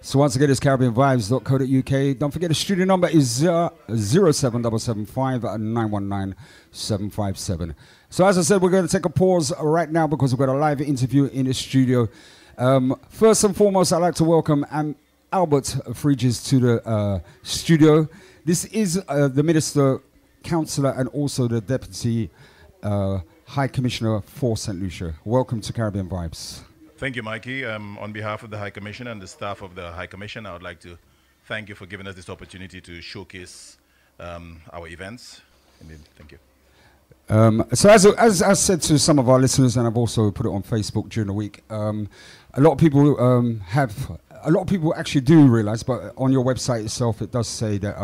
So once again, it's CaribbeanVibes.co.uk. Don't forget the studio number is 07775 So as I said, we're going to take a pause right now because we've got a live interview in the studio. First and foremost, I'd like to welcome Albert Fregis to the studio. This is the Minister, Counsellor, and also the Deputy High Commissioner for St. Lucia. Welcome to Caribbean Vibes. Thank you, Mikey. On behalf of the High Commission and the staff of the High Commission, I would like to thank you for giving us this opportunity to showcase our events. Indeed, thank you. So as I said to some of our listeners, and I've also put it on Facebook during the week, a lot of people actually do realize, but on your website itself, it does say that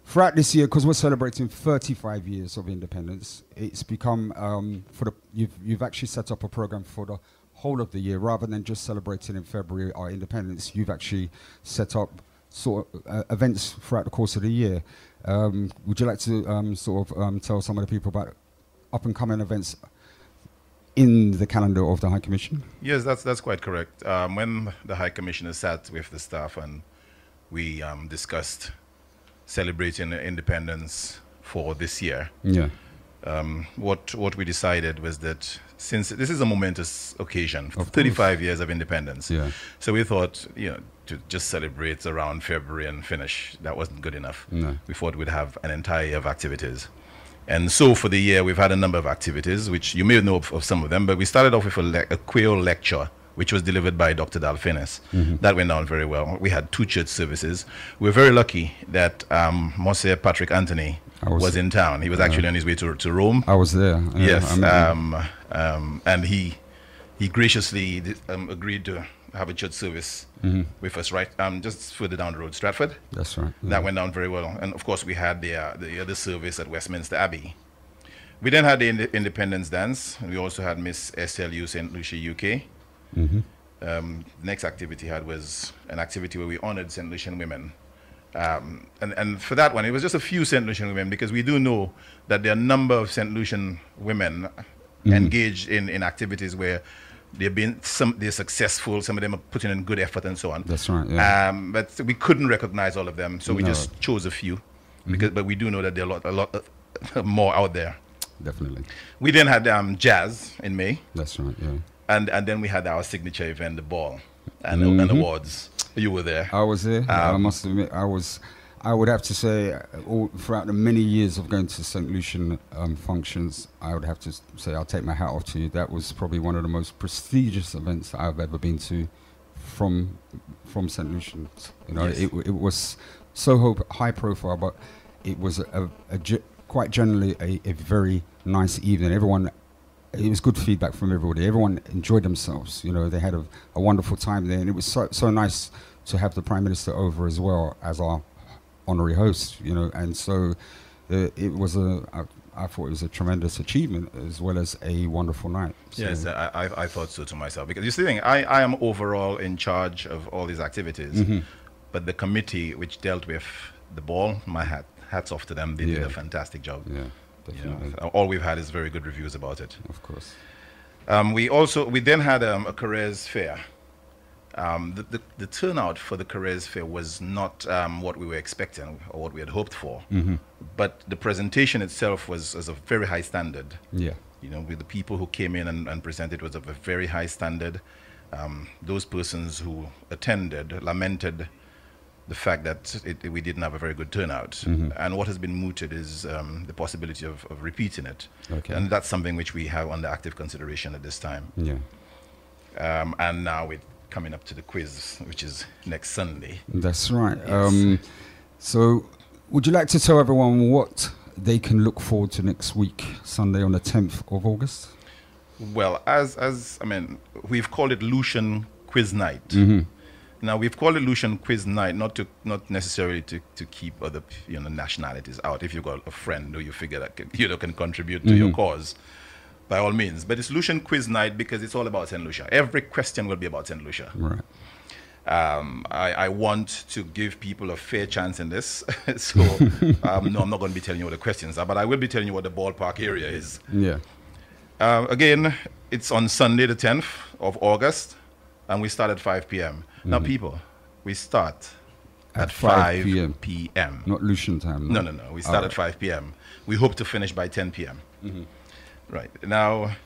throughout this year, because we're celebrating 35 years of independence, it's become you've actually set up a program for the whole of the year rather than just celebrating in February our independence. You've actually set up sort of events throughout the course of the year. Would you like to tell some of the people about up and coming events in the calendar of the High Commission? Yes, that's quite correct. When the High Commissioner sat with the staff and we discussed celebrating independence for this year, what we decided was that since this is a momentous occasion, 35 years of independence, so we thought, to just celebrate around February and finish, that wasn't good enough. No. We thought we'd have an entire year of activities. And so for the year, we've had a number of activities, which you may know of some of them, but we started off with a queer lecture, which was delivered by Dr. Dalfinis. That went down very well. We had 2 church services. We were very lucky that Monsieur Patrick Anthony was in town. He was actually on his way to Rome. I was there. Yes, and he graciously agreed to have a church service with us, right? Just further down the road, Stratford. That's right. Yeah. That went down very well. And of course, we had the other service at Westminster Abbey. We then had the Independence Dance, and we also had Miss SLU St. Lucia UK. Next activity was an activity where we honored St. Lucian women. And for that one, it was just a few St. Lucian women, because we do know that there are a number of St. Lucian women engaged in activities where they're successful, some of them are putting in good effort and so on. That's right, yeah. But we couldn't recognize all of them, so we just chose a few, but we do know that there are a lot more out there. Definitely. We then had jazz in May. That's right, yeah. And then we had our signature event, the ball, and awards. You were there. I was there. I must admit, I would have to say, throughout the many years of going to St. Lucian functions, I would have to say I'll take my hat off to you. That was probably one of the most prestigious events I've ever been to from St. Lucian. Yes. It was so high profile, but it was quite generally a very nice evening. It was good feedback from everybody. Everyone enjoyed themselves. They had a wonderful time there, and it was so nice to have the Prime Minister over as well as our honorary host. And so it was I thought it was a tremendous achievement as well as a wonderful night. So yes, I thought so to myself, because you see, I am overall in charge of all these activities, but the committee which dealt with the ball, my hats off to them. They did a fantastic job. Yeah. Definitely. All we've had is very good reviews about it. Of course. We then had a careers fair. The turnout for the careers fair was not what we were expecting or what we had hoped for, but the presentation itself was a very high standard. Yeah. With the people who came in and presented was of a very high standard. Those persons who attended lamented the fact that we didn't have a very good turnout. And what has been mooted is the possibility of repeating it. Okay. And that's something which we have under active consideration at this time. Yeah. And now we're coming up to the quiz, which is next Sunday. That's right. Yes. So would you like to tell everyone what they can look forward to next week, Sunday on the 10th of August? Well, we've called it Looshan Quiz Night. Now, we've called it Lucian Quiz Night, not necessarily to keep other nationalities out. If you've got a friend who you figure that can contribute to your cause, by all means. But it's Lucian Quiz Night because it's all about St. Lucia. Every question will be about St. Lucia. Right. I want to give people a fair chance in this. So, no, I'm not going to be telling you what the questions are, but I will be telling you what the ballpark area is. Yeah. Again, it's on Sunday, the 10th of August, and we start at 5 p.m. Now, people, We start At at 5 5 p.m.. p.m. Not Lucian time. No. We start at 5 p.m. We hope to finish by 10 p.m. Right. Now,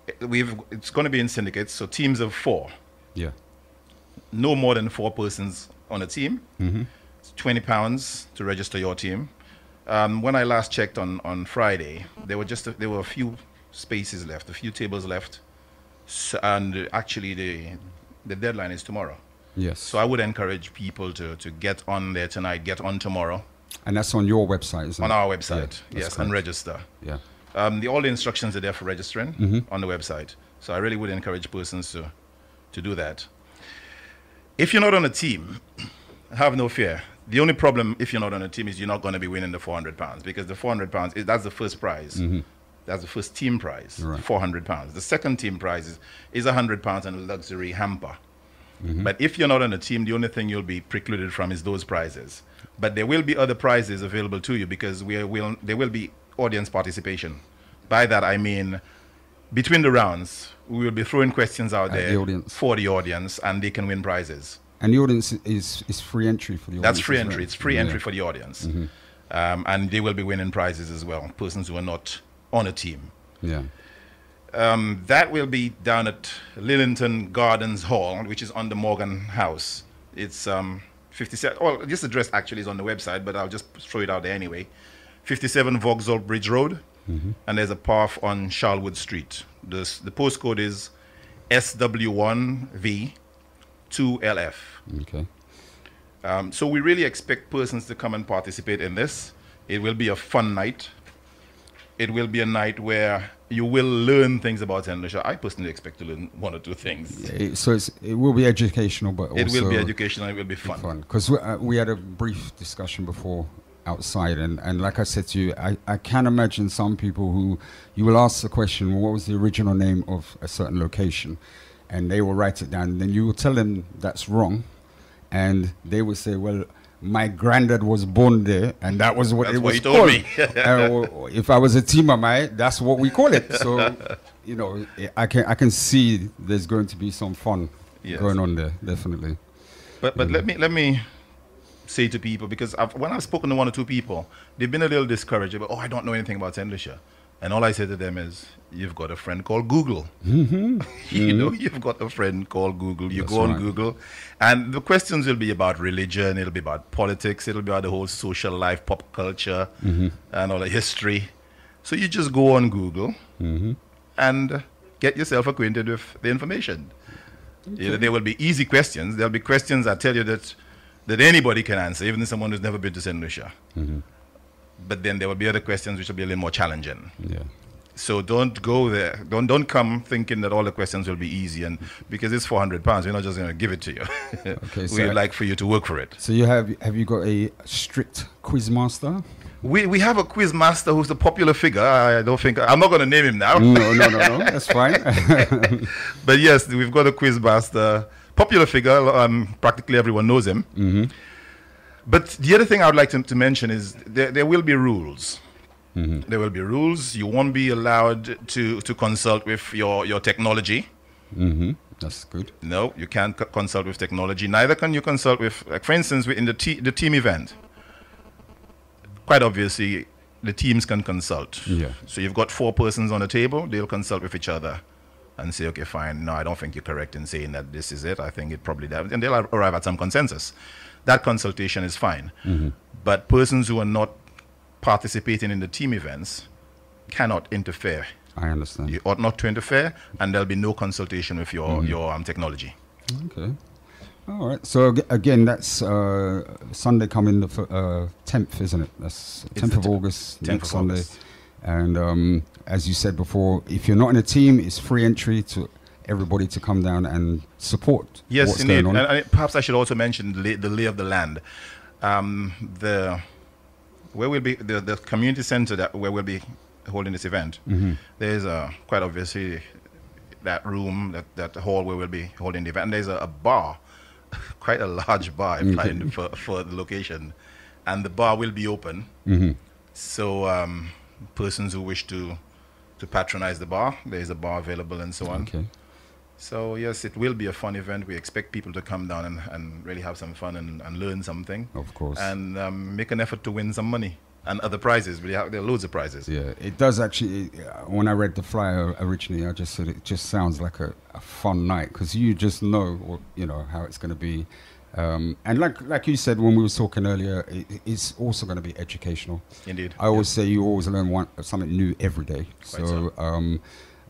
it's going to be in syndicates, so teams of 4. Yeah. No more than 4 persons on a team. It's £20 to register your team. When I last checked on Friday, there were a few spaces left, a few tables left, so, and actually the deadline is tomorrow. Yes. So I would encourage people to get on there tonight, get on tomorrow. And that's on your website, isn't it? On our website, Yeah, yes, and register. Yeah. All the instructions are there for registering on the website. So I really would encourage persons to do that. If you're not on a team, have no fear. The only problem if you're not on a team is you're not going to be winning the £400 because the £400 that's the first prize. That's the first team prize, right. £400. The second team prize is £100 and a luxury hamper. But if you're not on a team, the only thing you'll be precluded from is those prizes. But there will be other prizes available to you because there will be audience participation. By that I mean, between the rounds, we will be throwing questions out there for the audience, and they can win prizes. And the audience is free entry for the audience. That's free entry. Well. It's free entry for the audience. And they will be winning prizes as well, persons who are not on a team. Yeah. That will be down at Lillington Gardens Hall, which is on the Morgan House. It's 57. Well, this address actually is on the website, but I'll just throw it out there anyway. 57 Vauxhall Bridge Road, and there's a path on Charlwood Street. The postcode is SW1V2LF. Okay. So we really expect persons to come and participate in this. It will be a fun night. It will be a night where you will learn things about St. Lucia. I personally expect to learn 1 or 2 things. Yeah, so it will be educational, but also it will be educational and it will be fun. Because we had a brief discussion before outside, and like I said to you, I can imagine some people who you will ask the question, well, what was the original name of a certain location? And they will write it down, and then you will tell them that's wrong, and they will say, well, my granddad was born there, and that was what that's it what was he told called. me. If I was a Timamai, that's what we call it. So, you know, I can see there's going to be some fun going on there, definitely. But let me say to people, because when I've spoken to 1 or 2 people, they've been a little discouraged about, I don't know anything about St. Lucia. And all I say to them is, you've got a friend called Google. You know, you've got a friend called Google. You go on Google, and the questions will be about religion, it'll be about politics, it'll be about the whole social life, pop culture, and all the history. So you just go on Google and get yourself acquainted with the information. Okay. You know, there will be easy questions. There'll be questions that tell you that anybody can answer, even someone who's never been to St. Lucia. But then there will be other questions which will be a little more challenging. Yeah. So don't go there. Don't come thinking that all the questions will be easy, and because it's £400, we're not just going to give it to you. Okay, so we'd like for you to work for it. So have you got a strict quiz master? We have a quiz master who's a popular figure. I'm not going to name him now. No, that's fine. But yes, we've got a quiz master, popular figure. Practically everyone knows him. But the other thing I would like to mention is there will be rules. There will be rules. You won't be allowed to consult with your technology. That's good. No, you can't consult with technology. Neither can you consult with, like, for instance, in the team event. Quite obviously, the teams can consult. Yeah. So you've got 4 persons on the table. They'll consult with each other and say, okay, fine. No, I don't think you're correct in saying that this is it. I think it probably does. And they'll arrive at some consensus. That consultation is fine. But persons who are not participating in the team events cannot interfere. I understand. You ought not to interfere, and there'll be no consultation with your technology. Okay. All right. So again, that's Sunday coming, the 10th, isn't it? That's 10th of August, next Sunday. And as you said before, if you're not in a team, it's free entry to everybody to come down and support. Yes, what's indeed. going on. And perhaps I should also mention the lay of the land. Where will be the community center where we'll be holding this event. There's quite obviously that room, that hall where we'll be holding the event. And there's a bar, quite a large bar for the location, and the bar will be open. So persons who wish to patronize the bar, there's a bar available and so on. So yes, it will be a fun event. We expect people to come down and really have some fun and learn something. Of course. And make an effort to win some money and other prizes. There are loads of prizes. Yeah, it does actually. When I read the flyer originally, I just said it just sounds like a fun night, because you just know what, you know, how it's going to be. And like you said when we were talking earlier, it's also going to be educational. Indeed. I always say you always learn something new every day. So,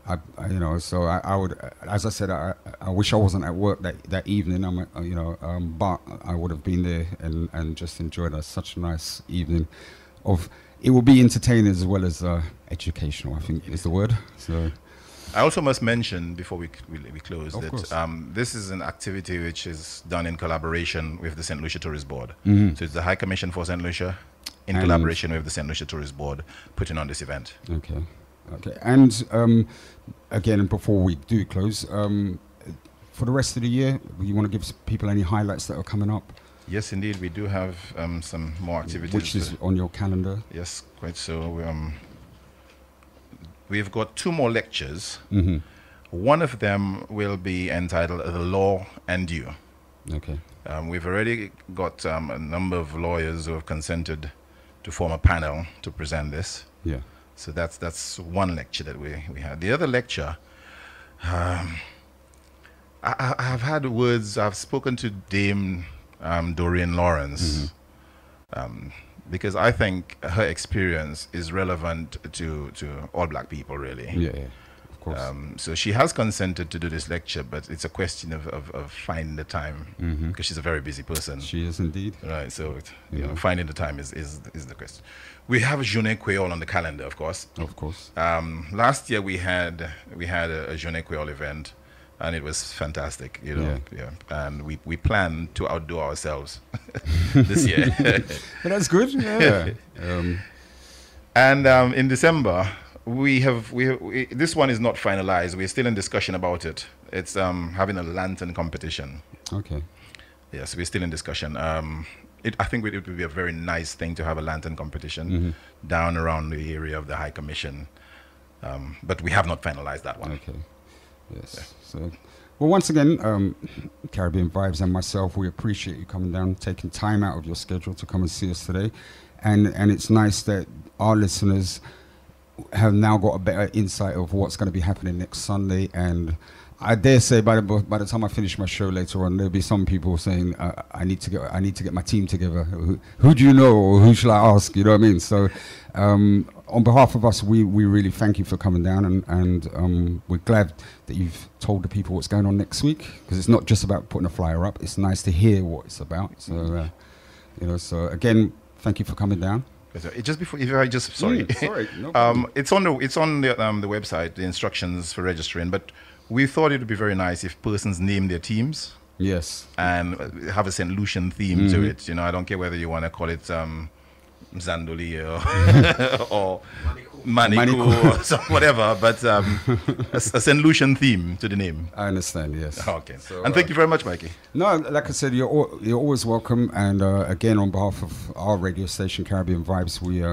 I you know, so I would, as I said, I wish I wasn't at work that evening. You know, but I would have been there and just enjoyed such a nice evening. It will be entertaining as well as educational, I think is the word. So. I also must mention before we close that course. This is an activity which is done in collaboration with the St. Lucia Tourist Board. Mm-hmm. So it's the High Commission for St. Lucia in collaboration with the St. Lucia Tourist Board putting on this event. Okay. And again, before we do close, for the rest of the year, you want to give people any highlights that are coming up? Yes, indeed. We do have some more activities. Which is on your calendar? Yes, quite so. We've got 2 more lectures. Mm-hmm. One of them will be entitled The Law and You. Okay. We've already got a number of lawyers who have consented to form a panel to present this. Yeah. So that's one lecture that we had. The other lecture, I've had words, I've spoken to Dame Doreen Lawrence, because I think her experience is relevant to all black people, really. Yeah, of course. So she has consented to do this lecture, but it's a question of finding the time, because she's a very busy person. She is indeed. Right, so you know, finding the time is the question. We have Journée Creole on the calendar, of course. Of course. Last year we had a Journée Creole event, and it was fantastic, you know. Yeah. And we plan to outdo ourselves this year. But that's good. Yeah. And in December we have this one is not finalized. We're still in discussion about it. It's having a lantern competition. Okay. Yes, we're still in discussion. I think it would be a very nice thing to have a lantern competition down around the area of the High Commission, but we have not finalized that one. Okay. Yes. Yeah. So, well, once again, Caribbean Vibes and myself, we appreciate you coming down, taking time out of your schedule to come and see us today, and it's nice that our listeners have now got a better insight of what's going to be happening next Sunday. And I dare say by the time I finish my show later on, there'll be some people saying, I need to get my team together. Who do you know, or who shall I ask? You know what I mean? So on behalf of us, we really thank you for coming down, and we're glad that you've told the people what's going on next week, because it's not just about putting a flyer up. It's nice to hear what it's about. So you know, so again, thank you for coming down. Just before, sorry, no it's on the website, the instructions for registering, but we thought it would be very nice if persons name their teams. Yes. And have a St. Lucian theme to it. You know, I don't care whether you want to call it Zandoli or Manikou or whatever, but a St. Lucian theme to the name. I understand, yes. Okay. So, and thank you very much, Mikey. No, like I said, you're always welcome. And again, on behalf of our radio station, Caribbean Vibes, we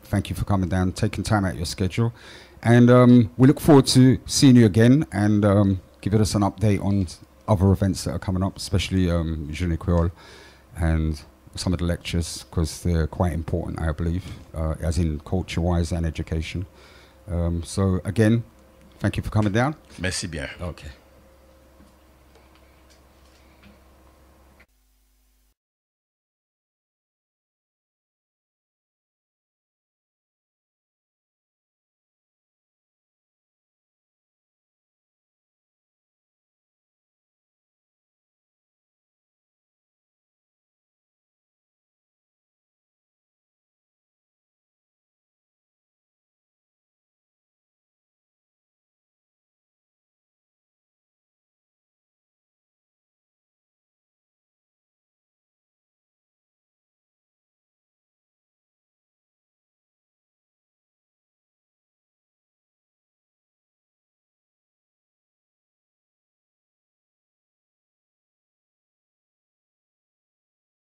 thank you for coming down, taking time out of your schedule. And we look forward to seeing you again, and giving us an update on other events that are coming up, especially Journée Creole and some of the lectures, because they're quite important, I believe, as in culture-wise and education. So again, thank you for coming down. Merci bien. Okay.